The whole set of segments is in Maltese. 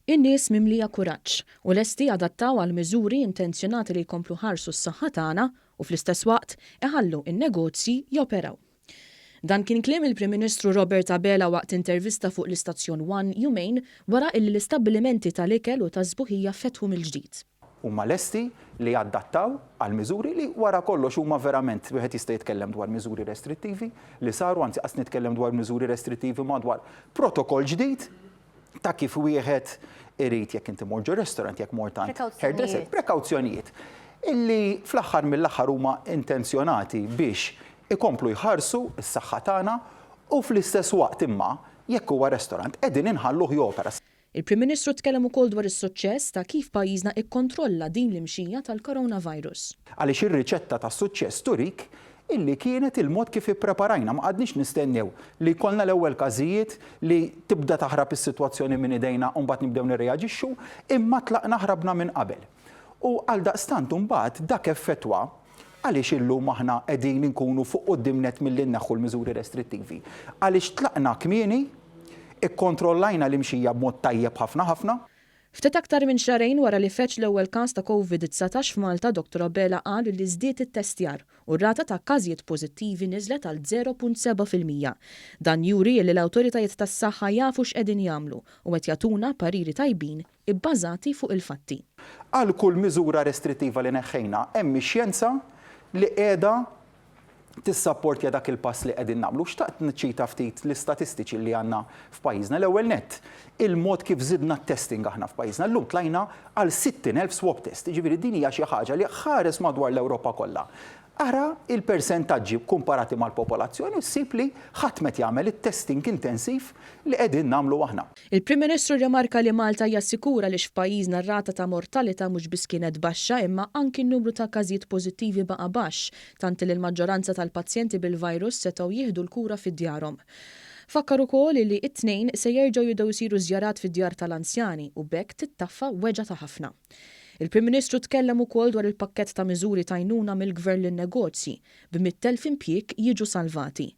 In-nies mimlija kuraġġ u lesti adattaw għal miżuri intenzjonati li jkomplu ħarsu s-saħħa tagħna u fl-istess waqt iħallu in-negozji joperaw. Dan kien kliem il-Prim Ministru Robert Abela waqt intervista fuq l-Istazzjon 1 jumejn wara illi l-istabbilimenti tal-ikel u taż-żbuħija fetħu mill-ġdid. Huma lesti li jaddattaw għal miżuri li wara kollox huma verament wieħed jista' jitkellem dwar miżuri restrittivi li saru, anzi qas nitkellem dwar miżuri restrittivi madwar protokoll ġdid ta' kif wieħed irid jekk inti morġu restorant, jekk mortant hairdresser, prekawzjonijiet illi fl-aħħar mill-aħħar huma intenzjonati biex ikomplu jħarsu s-saħħa tagħna u fl-istess waqt imma jekk huwa restorant qegħdin inħalluh jopera. Il-Prim Ministru tkellem ukoll dwar is-suċċess ta' kif pajjiżna ikkontrolla din l-imxija tal-coronavirus. Għaliex ir-riċetta tas-suċċess turik illi kienet il-mod kif ippreparajna ma qadniex nistennew li jkollna l-ewwel każijiet li tibda taħrab is-sitwazzjoni minn idejna u mbagħad nibdew nirreaġixxu imma tlaqna ħrabna minn qabel. U għaldaqstant imbagħad dak effettwa għaliex illum aħna qegħdin inkunu fuq qudiemnet milli nneħħu l-miżuri restrittivi. Għaliex tlaqna kmieni, ikkontrollajna l-imxija b'mod tajjeb ħafna. Ftit aktar minn xarejn wara li feċ l-ewwel każ ta' COVID-19 f'Malta, Dr. Abela qal li żdiet it-testjar u r-rata ta' każijiet pożittivi niżlet għal 0.7%. Dan juri li l-awtoritajiet tas-saħħa jafu x'qegħdin jagħmlu u qed jagħtuna pariri tajbin ibbażati fuq il-fatti. Għal kull miżura restrittiva li neħħejna hemm ix-xjenza li qiegħda tissapportja dak il-pass li qegħdin nagħmlu. Xtaqt niċċita ftit l-istatistiċi li għandna f'pajjiżna. L-ewwel nett, il-mod kif żidna t-testing aħna f'pajjiżna. Llum tlajna għal 60,000 swab test. Jiġifieri din hija xi ħaġa li ħares madwar l-Ewropa kollha. Ara il-persentaġġi komparati mal-popolazzjoni u ssib li ħadd met jagħmel it-testing intensiv li qegħdin nagħmlu aħna. Il-Prim Ministru remarka li Malta jassikura li f'pajjiżna r-rata ta' mortalità mhux biss kienet baxxa imma anki n-numru ta' każijiet pożittivi baqa' baxx, tant li l-maġġoranza tal-pazjenti bil-virus setgħu jieħdu l-kura fid-djarhom. Fakkar ukoll li t-tnejn se jerġgħu jibdew isiru żjarat fid-djar tal-anzjani u bekk tittaffa weġa ta' ħafna. Il-Prim Ministru tkellem ukoll dwar il-pakkett ta' miżuri ta' għajnuna mill-Gvern lin-negozji b'100,000 impjieg jiġu salvati.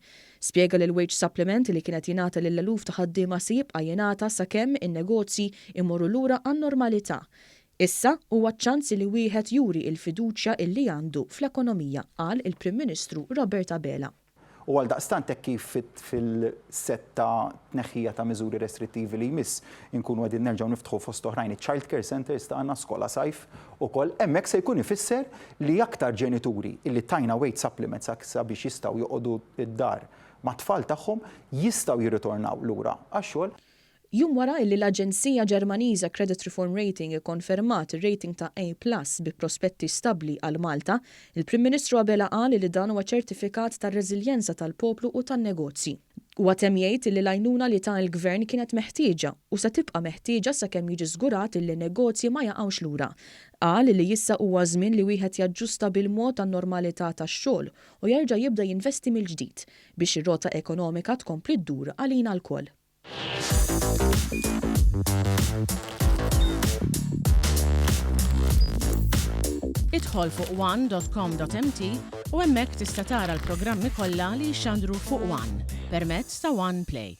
Spjega li l-wage supplement li kienet jingħata lill-eluf ta' ħaddiema se jibqa' jingħata sakemm in-negozji imorru lura għan-normalità. Issa huwa ċans li wieħed juri l-fiduċja illi għandu fl-ekonomija, qal il-Prim Ministru Robert Abela. U għaldaqstant hekk kif fil-setta tneħħija ta' miżuri restrittivi li jmiss inkunu qegħdin nerġgħu niftħu fost oħrajn iċ-child care centers tagħna skola sajf ukoll hemmhekk se jkun ifisser li aktar ġenituri illi tajna weight supplements sabiex jistgħu joqogħdu id-dar ma' tfal tagħhom jistgħu jirritornaw lura għax-xogħol. Jum wara illi l-Aġenzija Ġermaniża Credit Reform Rating ikkonfermat ir-rating ta' A+ bi prospetti stabbli għal Malta, il-Prim Ministru Abela qal li dan huwa ċertifikat tar-reżiljenza tal-poplu u tan-negozji. Huwa temm jgħid li l-għajnuna li ta' il-Gvern kienet meħtieġa u se tibqa' meħtieġa sakemm jiġi żgurat li negozji ma jaqgħux lura. Qal li issa huwa żmien li wieħed jaġġusta bil-mod tan-normalità tax-xogħol u jerġa' jibda jinvesti mill-ġdid biex ir-rota ekonomika tkompli ddur għalina lkoll. Idħol fuq one.com.mt u hemmhekk tista' tara l-programmi kollha li jxandru fuq One permezz ta' One Play.